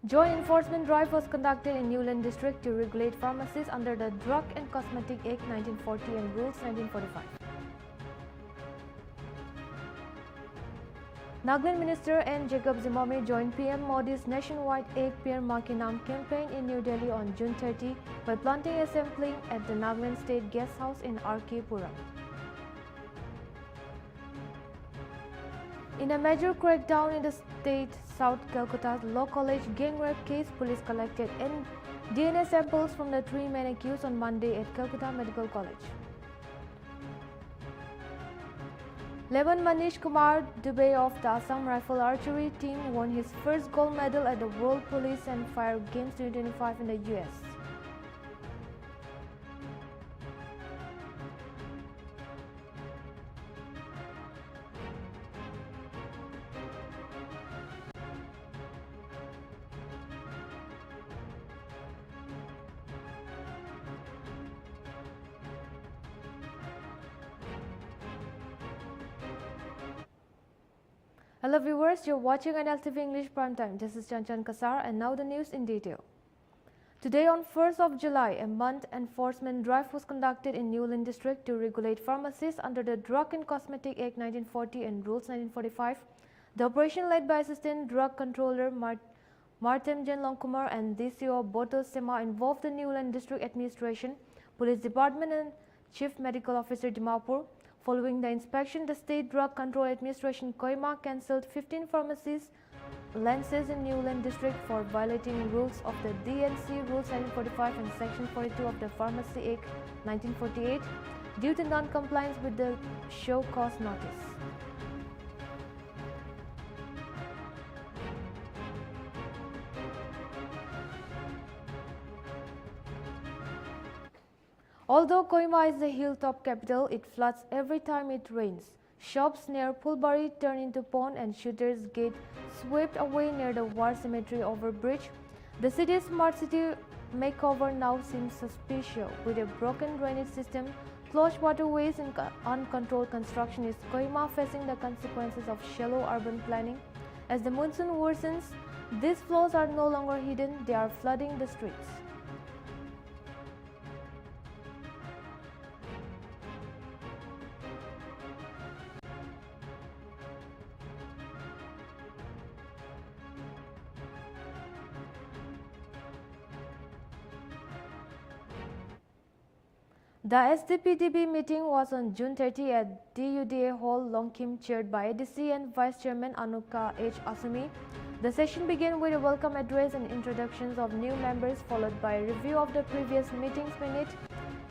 Joint enforcement drive was conducted in Newland district to regulate pharmacies under the Drug and Cosmetic Act 1940 and Rules 1945. Nagaland Minister N. Jacob Zimmerman joined PM Modi's nationwide Ek Peड़ Maa Ke Naam campaign in New Delhi on June 30 by planting a sapling at the Nagaland State Guest House in R.K. Puram. In a major crackdown in the state South Calcutta's Law College gang rape case, police collected DNA samples from the three men accused on Monday at Calcutta Medical College. Lemon Manish Kumar Dubey of the Assam Rifle Archery team won his first gold medal at the World Police and Fire Games 2025 in the US. Hello viewers, you're watching Nltv English Primetime. This is Chanchan Kasar and now the news in detail. Today on 1st of July, a month enforcement drive was conducted in Newland district to regulate pharmacies under the Drug and Cosmetic Act 1940 and Rules 1945. The operation led by Assistant Drug Controller Martemjan Longkumar and DCO Boto Sema involved the Newland District Administration, Police Department and Chief Medical Officer Dimapur. Following the inspection, the State Drug Control Administration Kohima cancelled 15 pharmacies licenses in Newland district for violating rules of the DNC Rules 1945 and Section 42 of the Pharmacy Act 1948 due to non-compliance with the show cause notice. Although Kohima is the hilltop capital, it floods every time it rains. Shops near Pulbari turn into pond and shooters get swept away near the War Cemetery overbridge. The city's smart city makeover now seems suspicious. With a broken drainage system, clogged waterways and uncontrolled construction, is Kohima facing the consequences of shallow urban planning? As the monsoon worsens, these flows are no longer hidden, they are flooding the streets. The SDPDB meeting was on June 30 at DUDA Hall, Longkim, chaired by ADC and Vice Chairman Anuka H. Asumi. The session began with a welcome address and introductions of new members, followed by a review of the previous meeting's minute.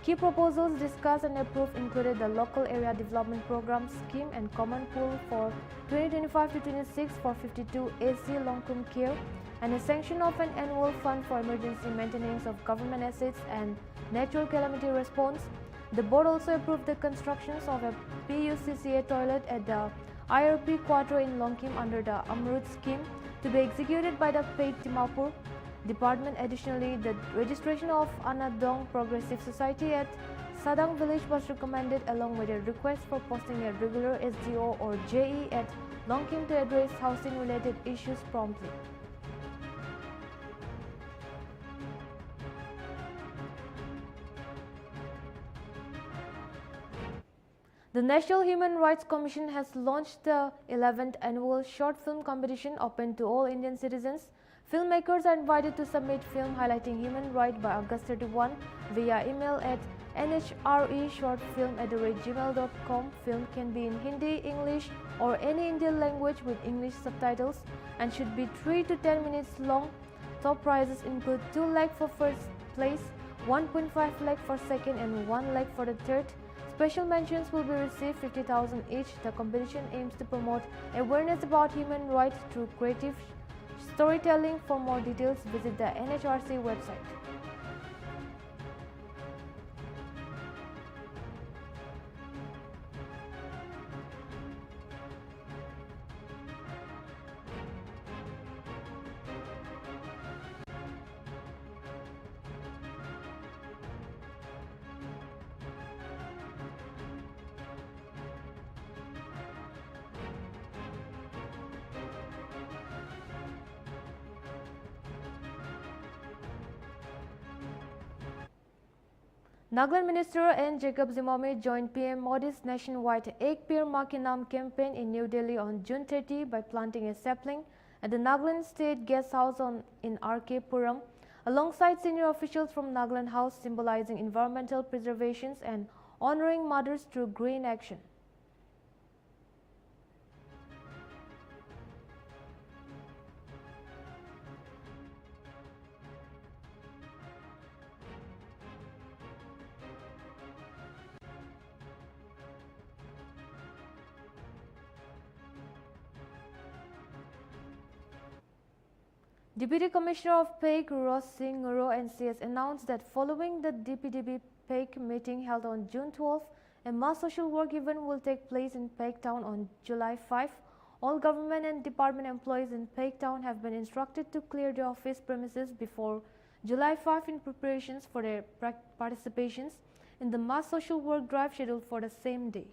Key proposals discussed and approved included the Local Area Development Program Scheme and Common Pool for 2025-26 for 52 AC Longkum Care, and a sanction of an annual fund for emergency maintenance of government assets and natural calamity response. The board also approved the construction of a PUCCA toilet at the IRP quarter in Longkim under the Amrut scheme to be executed by the paid Dimapur department. Additionally, the registration of Anadong Progressive Society at Sadang village was recommended along with a request for posting a regular SDO or JE at Longkim to address housing related issues promptly. The National Human Rights Commission has launched the 11th annual short film competition open to all Indian citizens. Filmmakers are invited to submit film highlighting human rights by August 31 via email at nhreshortfilm@gmail.com. Film can be in Hindi, English or any Indian language with English subtitles and should be 3 to 10 minutes long. Top prizes include 2 lakh for first place, 1.5 lakh for second and 1 lakh for the third. Special mentions will be received 50,000 each. The competition aims to promote awareness about human rights through creative storytelling. For more details, visit the NHRC website. Nagaland Minister N. Jacob Zimomi joined PM Modi's nationwide Ek Peer Maa Ke Naam campaign in New Delhi on June 30 by planting a sapling at the Nagaland State Guest House in R.K. Puram, alongside senior officials from Nagaland House, symbolizing environmental preservation and honoring mothers through green action. Deputy Commissioner of PAIC Ross Singh Nguro NCS announced that following the DPDB PAIC meeting held on June 12, a mass social work event will take place in PAIC Town on July 5. All government and department employees in PAIC Town have been instructed to clear their office premises before July 5 in preparations for their participations in the mass social work drive scheduled for the same day.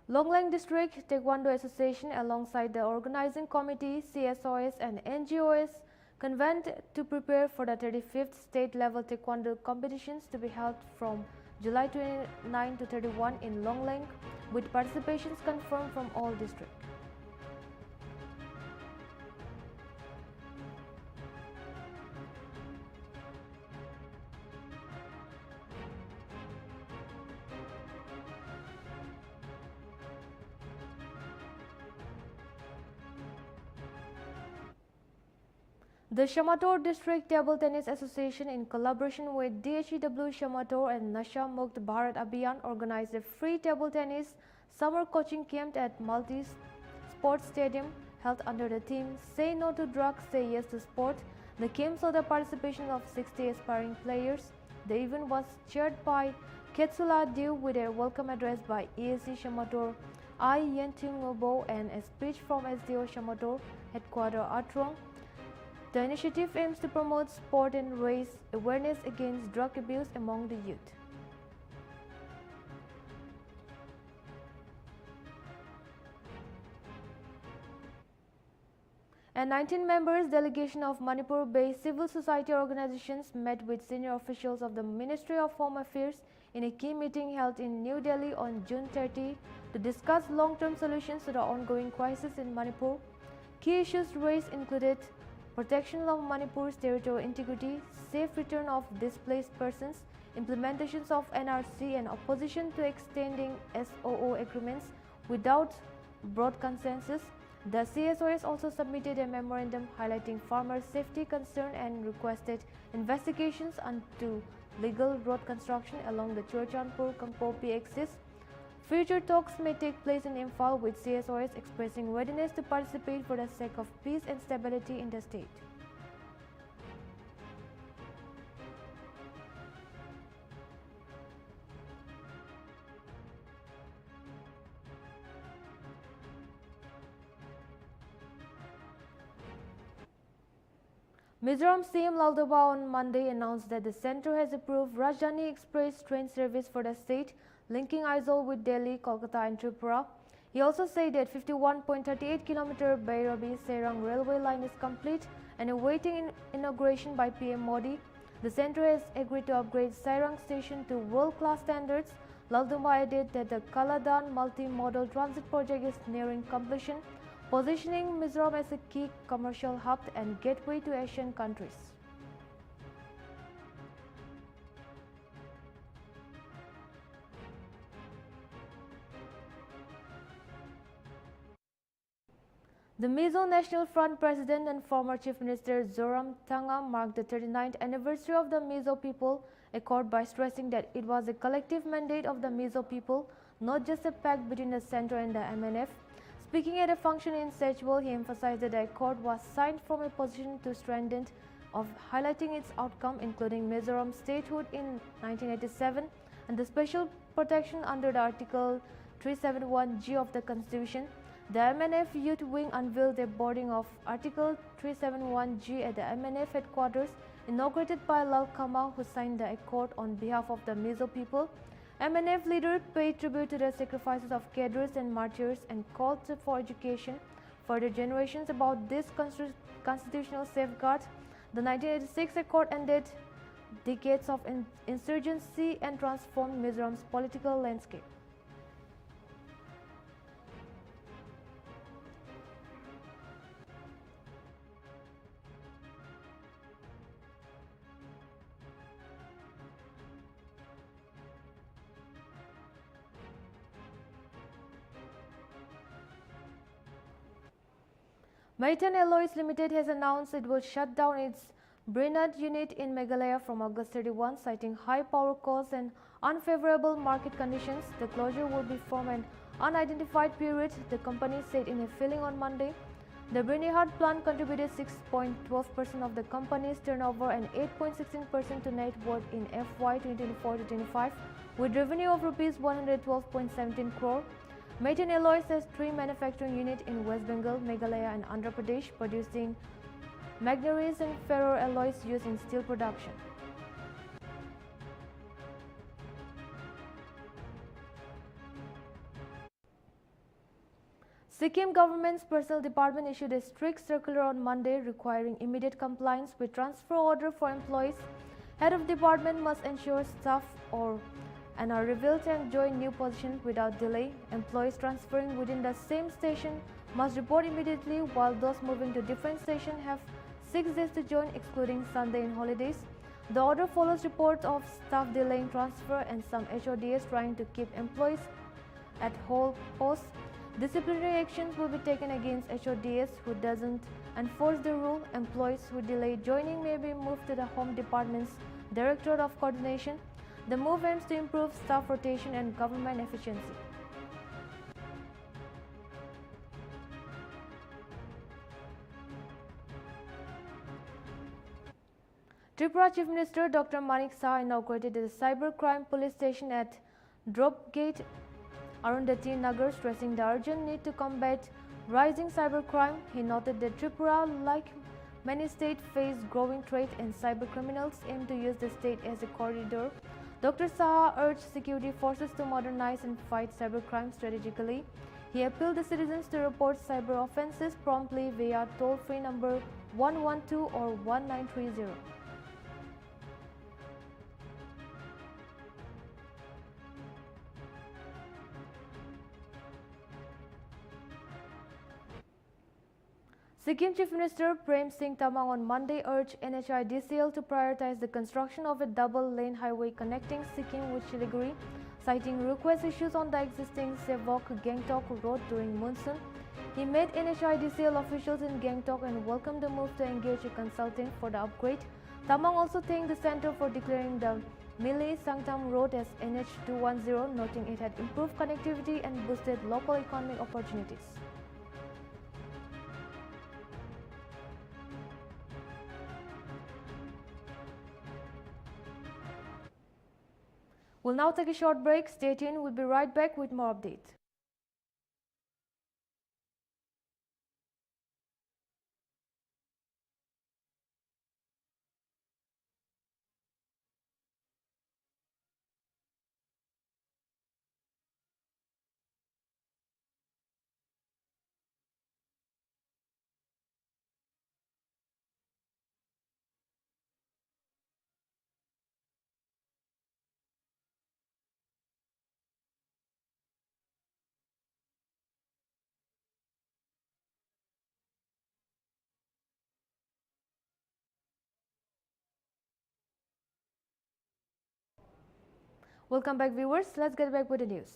Longlang District Taekwondo Association alongside the organizing committee, CSOS and NGOs convened to prepare for the 35th state level Taekwondo competitions to be held from July 29 to 31 in Longlang, with participations confirmed from all districts. The Shamator District Table Tennis Association, in collaboration with DHEW Shamator and Nasha Mukt Bharat Abhiyan, organized a free table tennis summer coaching camp at Multi-Sports Stadium held under the theme Say No to Drugs, Say Yes to Sport. The camp saw the participation of 60 aspiring players. The event was chaired by Ketsula Dew with a welcome address by EAC Shamator I Yentungobo and a speech from SDO Shamator Headquarter Atrong. The initiative aims to promote sport and raise awareness against drug abuse among the youth. A 19-member delegation of Manipur-based civil society organizations met with senior officials of the Ministry of Home Affairs in a key meeting held in New Delhi on June 30 to discuss long-term solutions to the ongoing crisis in Manipur. Key issues raised included protection of Manipur's territorial integrity, safe return of displaced persons, implementations of NRC, and opposition to extending SOO agreements without broad consensus. The CSOS also submitted a memorandum highlighting farmer safety concern and requested investigations into legal road construction along the Churchandpur-Kankopi axis. Future talks may take place in Imphal, with CSOS expressing readiness to participate for the sake of peace and stability in the state. Mizoram CM Laldoba on Monday announced that the centre has approved Rajdhani Express train service for the state, linking Aizawl with Delhi, Kolkata and Tripura. He also said that 51.38 km Bairabi-Serang railway line is complete and awaiting inauguration by PM Modi. The centre has agreed to upgrade Serang station to world-class standards. Laldoba added that the Kaladan multi-modal transit project is nearing completion, positioning Mizoram as a key commercial hub and gateway to Asian countries. The Mizo National Front President and former Chief Minister Zoram Thanga marked the 39th anniversary of the Mizo People Accord by stressing that it was a collective mandate of the Mizo people, not just a pact between the centre and the MNF. Speaking at a function in Sechwal, he emphasized that the accord was signed from a position to highlighting its outcome, including Mizoram statehood in 1987, and the special protection under the Article 371G of the Constitution. The MNF Youth Wing unveiled their boarding of Article 371G at the MNF headquarters, inaugurated by Lal Kama, who signed the accord on behalf of the Mizo people. MNF leader paid tribute to the sacrifices of cadres and martyrs and called for education for the generations about this constitutional safeguard. The 1986 accord ended decades of insurgency and transformed Mizoram's political landscape. Maritime Alloys Limited has announced it will shut down its Brinad unit in Meghalaya from August 31, citing high power costs and unfavorable market conditions. The closure will be for an unidentified period, the company said in a filing on Monday. The Brinihad plant contributed 6.12% of the company's turnover and 8.16% to net worth in FY 2024-25, with revenue of Rs 112.17 crore. Maritime Alloys has 3 manufacturing units in West Bengal, Meghalaya and Andhra Pradesh, producing manganese and ferro alloys used in steel production. Sikkim government's personnel department issued a strict circular on Monday requiring immediate compliance with transfer order for employees. Head of department must ensure staff and are revealed and join new positions without delay. Employees transferring within the same station must report immediately, while those moving to different stations have 6 days to join, excluding Sunday and holidays. The order follows reports of staff delaying transfer and some HODs trying to keep employees at whole posts. Disciplinary actions will be taken against HODs who doesn't enforce the rule. Employees who delay joining may be moved to the Home Department's Directorate of Coordination. The move aims to improve staff rotation and government efficiency. Tripura Chief Minister Dr. Manik Saha inaugurated the Cybercrime Police Station at Dropgate, Arundhati Nagar, stressing the urgent need to combat rising cybercrime. He noted that Tripura, like many states, face growing threat and cybercriminals aim to use the state as a corridor. Dr. Saha urged security forces to modernize and fight cybercrime strategically. He appealed to citizens to report cyber offences promptly via toll-free number 112 or 1930. Sikkim Chief Minister Prem Singh Tamang on Monday urged NHIDCL to prioritize the construction of a double-lane highway connecting Sikkim with Siliguri, citing request issues on the existing Sevok-Gangtok road during monsoon. He met NHIDCL officials in Gangtok and welcomed the move to engage a consultant for the upgrade. Tamang also thanked the centre for declaring the Mili Sangtam road as NH210, noting it had improved connectivity and boosted local economic opportunities. We'll now take a short break. Stay tuned. We'll be right back with more updates. Welcome back, viewers. Let's get back with the news.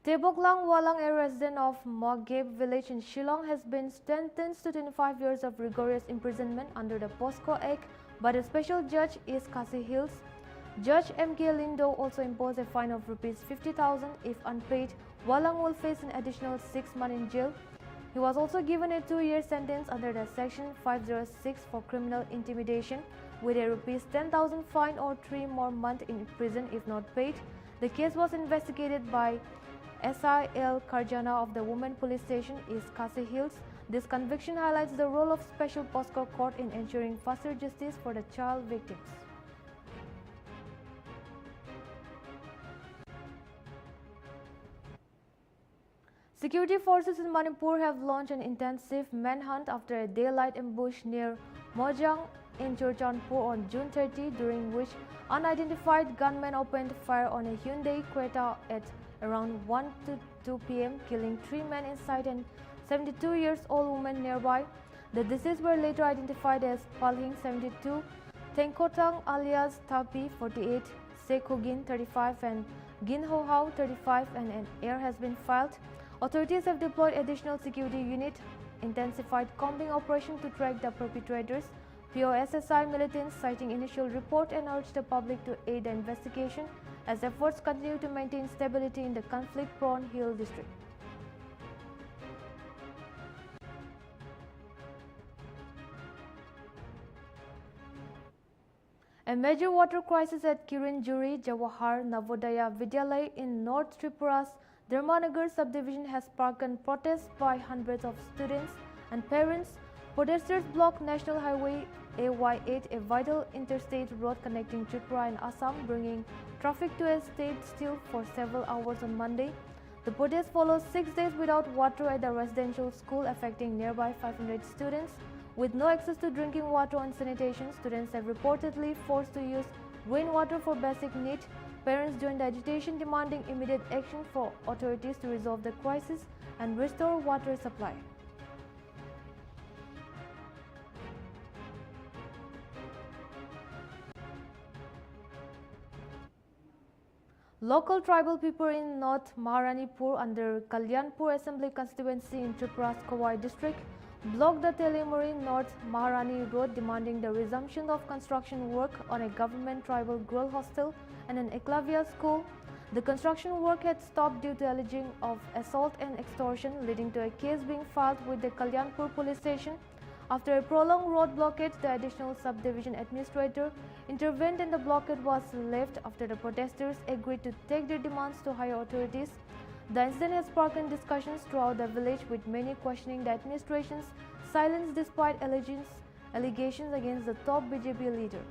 Teboklang Walang, a resident of Mogeb village in Shillong, has been sentenced to 25 years of rigorous imprisonment under the POSCO Act by the special judge East Khasi Hills. Judge M.K. Lindo also imposed a fine of Rs 50,000. If unpaid, Walang will face an additional 6 months in jail. He was also given a 2-year sentence under the Section 506 for criminal intimidation, with a Rs 10,000 fine or 3 more months in prison if not paid. The case was investigated by SIL Karjana of the Women Police Station, East Khasi Hills. This conviction highlights the role of Special POSCO Court in ensuring faster justice for the child victims. Security forces in Manipur have launched an intensive manhunt after a daylight ambush near Mojang in Churchandpur on June 30, during which unidentified gunmen opened fire on a Hyundai Creta at around 1 to 2 p.m., killing 3 men inside and 72-year-old woman nearby. The deceased were later identified as Palhing 72, Tengkotang alias Tapi 48, Sekhugin 35 and Gin Hohao 35, and an heir has been filed. Authorities have deployed additional security unit, intensified combing operation to track the perpetrators. POSSI militants citing initial report and urged the public to aid the investigation as efforts continue to maintain stability in the conflict-prone Hill district. A major water crisis at Kirinjuri Jawahar Navodaya Vidyalaya in North Tripura's Dharmanagar subdivision has sparked protests by hundreds of students and parents. Protesters blocked National Highway AY8, a vital interstate road connecting Tripura and Assam, bringing traffic to a standstill for several hours on Monday. The protest follows 6 days without water at the residential school, affecting nearby 500 students. With no access to drinking water and sanitation, students have reportedly forced to use rainwater for basic needs. Parents joined the agitation, demanding immediate action for authorities to resolve the crisis and restore water supply. Local tribal people in North Maharanipur under Kalyanpur Assembly constituency in Tripura's Kowai district blocked the Telimuri North Maharani Road, demanding the resumption of construction work on a government tribal girl hostel and an Eklavya school. The construction work had stopped due to alleging of assault and extortion, leading to a case being filed with the Kalyanpur police station. After a prolonged road blockade, the additional subdivision administrator intervened and the blockade was left after the protesters agreed to take their demands to higher authorities. The incident has sparked discussions throughout the village, with many questioning the administration's silence despite allegations against the top BJP leader.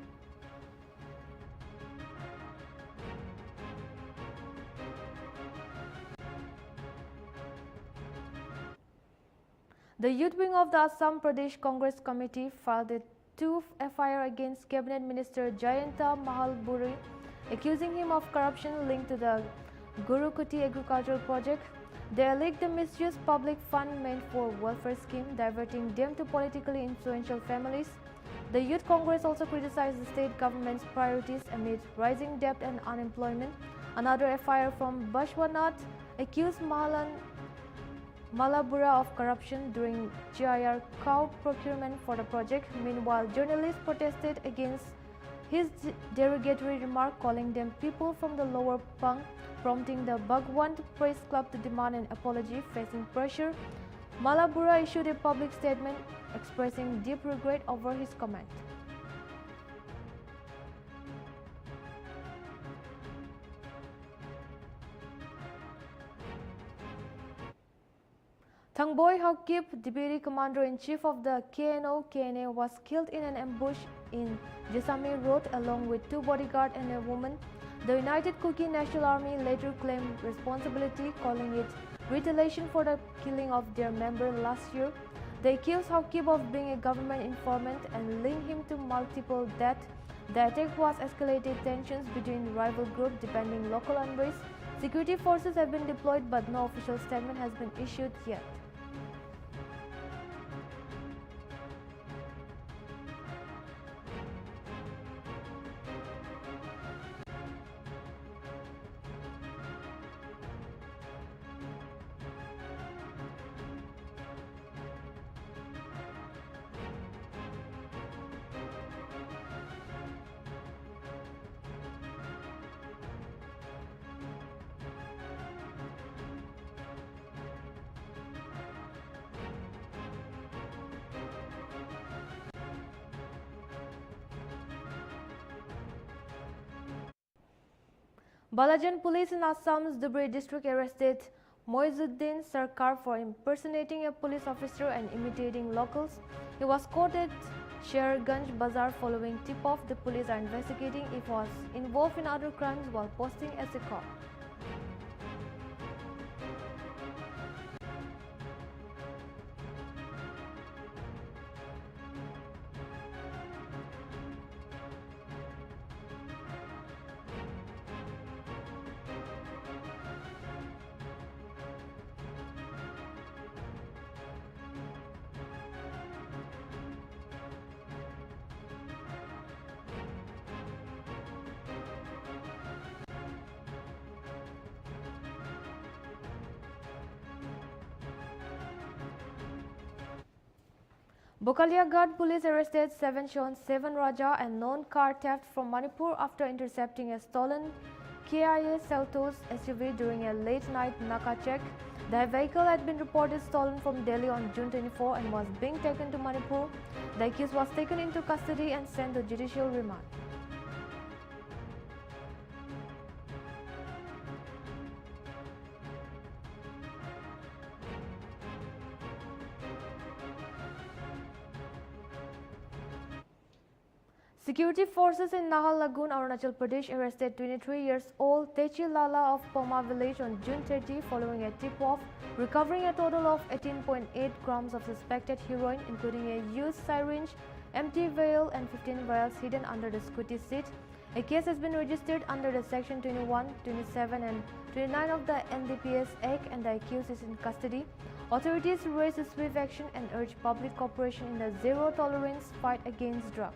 The youth wing of the Assam Pradesh Congress Committee filed a 2 FIR against Cabinet Minister Jayanta Mahalburi, accusing him of corruption linked to the Gurukuti agricultural project. They alleged the misused public fund meant for welfare scheme, diverting them to politically influential families. The Youth Congress also criticized the state government's priorities amid rising debt and unemployment. Another FIR from Bashwanath accused Malabura of corruption during GIR cow procurement for the project. Meanwhile, journalists protested against his derogatory remark, calling them people from the lower pung, prompting the Bhagwant Press Club to demand an apology. Facing pressure, Malabura issued a public statement expressing deep regret over his comment. Thangboy Haukip, Deputy Commander-in-Chief of the KNO-KNA, was killed in an ambush in Jesami Road along with 2 bodyguards and a woman. The United Kuki National Army later claimed responsibility, calling it retaliation for the killing of their member last year. They accused Haukip of being a government informant and linked him to multiple deaths. The attack was escalated tensions between rival groups, depending local unrest. Security forces have been deployed, but no official statement has been issued yet. Balajan police in Assam's Dhubri district arrested Moizuddin Sarkar for impersonating a police officer and imitating locals. He was caught at Sherganj Bazaar following tip-off. The police are investigating if he was involved in other crimes while posting as a cop. Bokaliagad police arrested Seven Raja and known car theft from Manipur after intercepting a stolen KIA Seltos SUV during a late-night Naka check. The vehicle had been reported stolen from Delhi on June 24 and was being taken to Manipur. The accused was taken into custody and sent to judicial remand. Security forces in Nahal Lagoon, Arunachal Pradesh arrested 23-year-old Techi Lala of Poma village on June 30 following a tip-off, recovering a total of 18.8 grams of suspected heroin, including a used syringe, empty vial and 15 vials hidden under the scooty seat. A case has been registered under the Section 21, 27 and 29 of the NDPS Act and the accused is in custody. Authorities raised swift action and urged public cooperation in the zero-tolerance fight against drugs.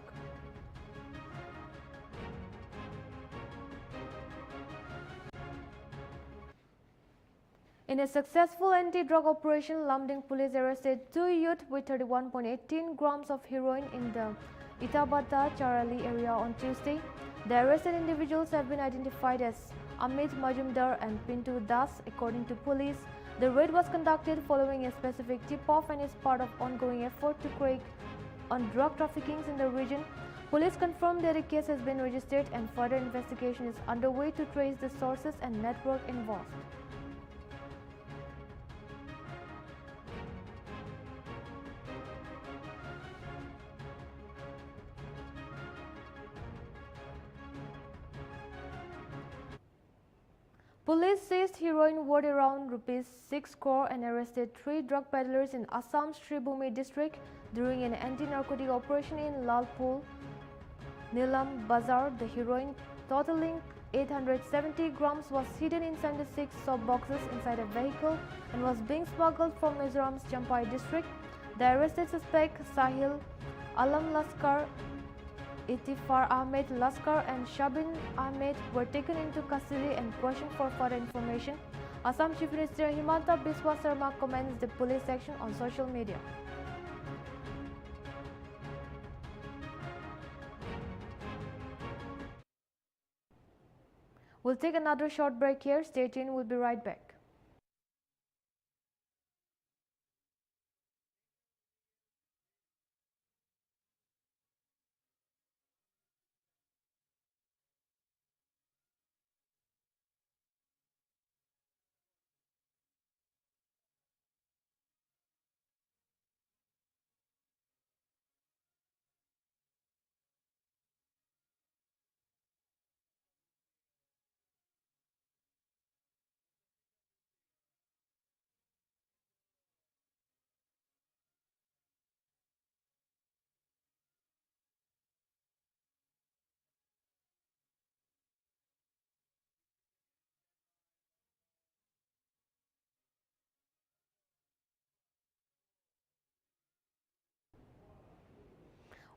In a successful anti-drug operation, Lamding police arrested two youths with 31.18 grams of heroin in the Itabata Charali area on Tuesday. The arrested individuals have been identified as Amit Majumdar and Pintu Das. According to police, the raid was conducted following a specific tip-off and is part of ongoing effort to crack on drug trafficking in the region. Police confirmed that a case has been registered and further investigation is underway to trace the sources and network involved. Police seized heroin worth around rupees 6 crore and arrested 3 drug peddlers in Assam's Sribhumi district during an anti-narcotic operation in Lalpul, Nilam Bazar. The heroin, totaling 870 grams, was hidden in 76 soap boxes inside a vehicle and was being smuggled from Mizoram's Champai district. The arrested suspect Sahil Alam Laskar, Itifar Ahmed Laskar and Shabin Ahmed were taken into custody and questioned for further information. Assam Chief Minister Himanta Biswa Sarma commends the police action on social media. We'll take another short break here. Stay tuned, we'll be right back.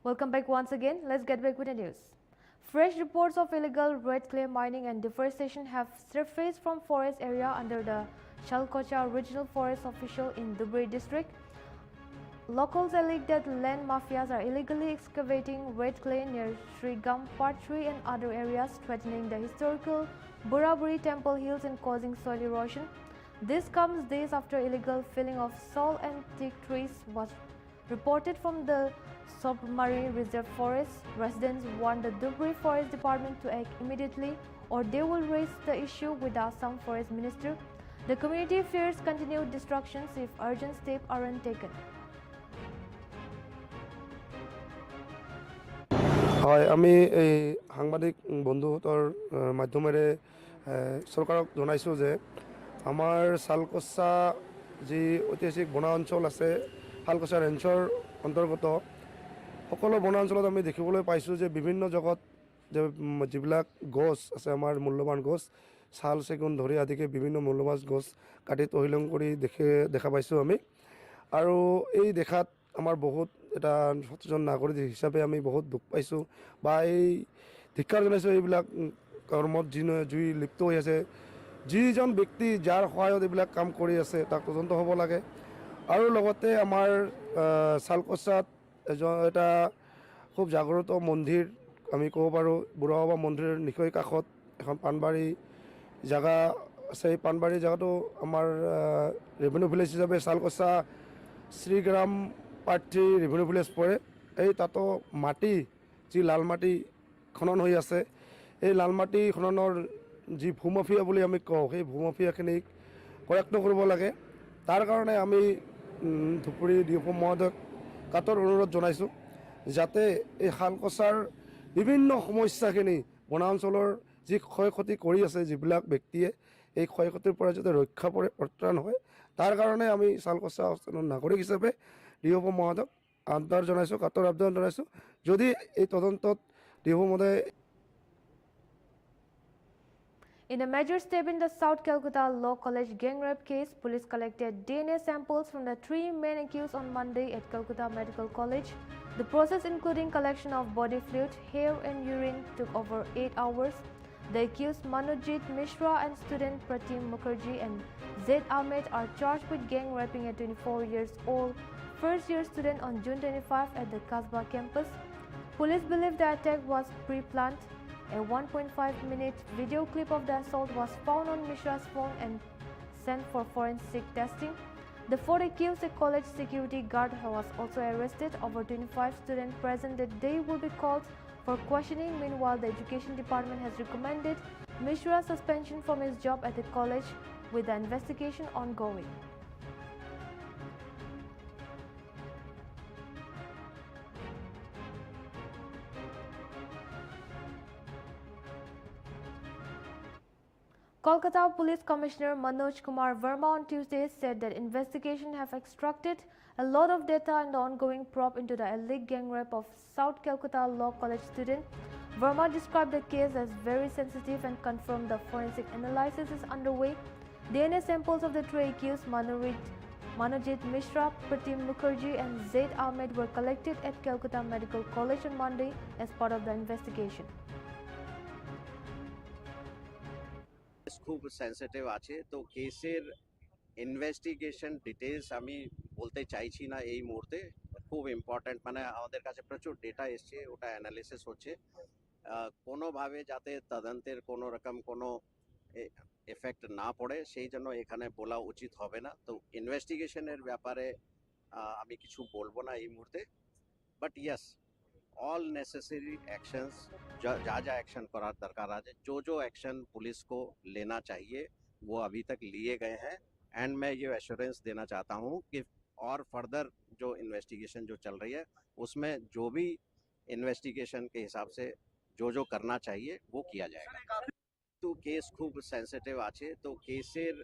Welcome back once again. Let's get back with the news. Fresh reports of illegal red clay mining and deforestation have surfaced from forest area under the Shalkocha Regional Forest Official in Dhubri district. Locals allege that land mafias are illegally excavating red clay near Srigam Part 3 and other areas, threatening the historical Buraburi Temple Hills and causing soil erosion. This comes days after illegal felling of salt and teak trees was reported from the submarine reserve forests. Residents want the Dhubri Forest Department to act immediately or they will raise the issue with Assam Forest Minister. The community fears continued destructions if urgent steps aren't taken. হয় আমি এই সাংবাদিক বন্ধুহঁতৰ মাধ্যমেৰে চৰকাৰক জনাইছোঁ যে আমাৰ শালকচা যি ঐতিহাসিক বনাঞ্চল আছে শালকচা ৰেঞ্জৰ অন্তৰ্গত সকলো বনাঞ্চলত আমি দেখিবলৈ পাইছোঁ যে বিভিন্ন জগত যিবিলাক গছ আছে আমাৰ মূল্যৱান গছ শাল চেগুন ধৰি আদিকে বিভিন্ন মূল্যৱান গছ কাটি তহিলং কৰি দেখা পাইছোঁ আমি আৰু এই দেখাত আমাৰ বহুত এটা সচেতন নাগৰিক হিচাপে আমি বহুত দুখ পাইছোঁ বা এই ধিক্কাৰ জনাইছোঁ এইবিলাক কৰ্মত জুই লিপ্ত হৈ আছে যিজন ব্যক্তি যাৰ সহায়ত এইবিলাক কাম কৰি আছে তাক তদন্ত হ'ব লাগে আৰু লগতে আমাৰ শালকচাত এটা খুব জাগ্ৰত মন্দিৰ আমি ক'ব পাৰোঁ বুঢ়া বাবা মন্দিৰৰ নিশৈ কাষত এখন পাণবাৰী জাগা আছে এই পাণবাৰী জাগাটো আমাৰ ৰেভিনিউ ভিলেজ হিচাপে শালকচা শ্ৰীগ্ৰাম প্ৰাৰ্থী ৰেভিনিউ ভিলেজ পৰে এই তাতো মাটি যি লাল মাটি খনন হৈ আছে এই লাল মাটি খননৰ যি ভূমাফিয়া বুলি আমি কওঁ সেই ভূমাফিয়াখিনিক কৰায়ত্ব কৰিব লাগে তাৰ কাৰণে আমি ধুবুৰী ডিএফঅ মহোদয়ক কাতৰ অনুৰোধ জনাইছোঁ যাতে এই শালকচাৰ বিভিন্ন সমস্যাখিনি বনাঞ্চলৰ যি ক্ষয় ক্ষতি কৰি আছে যিবিলাক ব্যক্তিয়ে এই ক্ষয় ক্ষতিৰ পৰা যাতে ৰক্ষা পৰিত্ৰাণ হয় তাৰ কাৰণে আমি শালকচা নাগৰিক হিচাপে ডিএফঅ মহোদয়ক আহ্বান জনাইছোঁ কাতৰ আহ্বান জনাইছোঁ যদি এই তদন্তত ডিএফঅ মহোদয় In a major step in the South Calcutta Law College gang rape case, police collected DNA samples from the 3 men accused on Monday at Calcutta Medical College. The process, including collection of body fluid, hair and urine, took over 8 hours. The accused Manojit Mishra and student Pratim Mukherjee and Zaid Ahmed are charged with gang raping a 24-year-old first-year student on June 25 at the Kasbah campus. Police believe the attack was pre-planned. A 1.5-minute video clip of the assault was found on Mishra's phone and sent for forensic testing. The fourth accused, a college security guard, was also arrested. Over 25 students present that day will be called for questioning. Meanwhile, the Education Department has recommended Mishra's suspension from his job at the college with the investigation ongoing. Kolkata Police Commissioner Manoj Kumar Verma on Tuesday said that investigation have extracted a lot of data in the ongoing probe into the alleged gang rape of South Calcutta Law College student. Verma described the case as very sensitive and confirmed the forensic analysis is underway. DNA samples of the 3 accused Manojit Mishra, Pratim Mukherjee and Zaid Ahmed were collected at Calcutta Medical College on Monday as part of the investigation. খুব sensitive আছে তো কেসের investigation details আমি বলতে চাইছি না এই মুহূর্তে খুব ইম্পর্ট্যান্ট মানে আমাদের কাছে প্রচুর ডেটা এসছে ওটা অ্যানালিসিস হচ্ছে কোনোভাবে যাতে তদন্তের কোনো রকম কোনো এফেক্ট না পড়ে সেই জন্য এখানে বলা উচিত হবে না তো ইনভেস্টিগেশনের ব্যাপারে আমি কিছু বলবো না এই মুহূর্তে but yes all necessary actions जा एक्शन करा दरकार है जो एक्शन पुलिस को लेना चाहिए वो अभी तक लिए गए हैं एंड मैं ये एश्योरेंस देना चाहता हूँ कि और फर्दर जो इन्वेस्टिगेशन जो चल रही है उसमें जो भी इन्वेस्टिगेशन के हिसाब से जो करना चाहिए वो किया जाएगा तो केस खूब सेंसिटिव আছে তো কেসের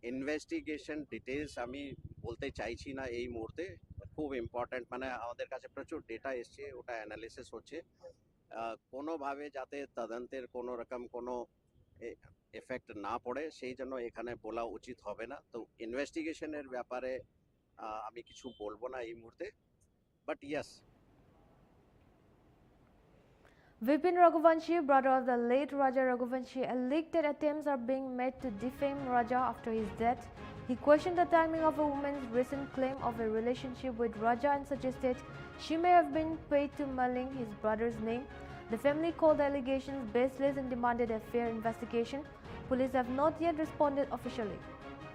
ইনভেস্টিগেশন ডিটেলস আমি বলতে চাইছি না এই মুহূর্তে খুব ইম্পর্ট্যান্ট মানে আমাদের কাছে প্রচুর ডেটা এসছে ওটা অ্যানালিসিস হচ্ছে কোনোভাবে যাতে তদন্তের কোনো রকম কোনো এফেক্ট না পড়ে সেই জন্য এখানে বলা উচিত হবে না তো ইনভেস্টিগেশনের ব্যাপারে আমি কিছু বলবো না এই মুহূর্তে but yes Vipin Raghuvanshi, brother of the late Raja Raghuvanshi, alleged that attempts are being made to defame Raja after his death. He questioned the timing of a woman's recent claim of a relationship with Raja and suggested she may have been paid to malign his brother's name. The family called the allegations baseless and demanded a fair investigation. Police have not yet responded officially.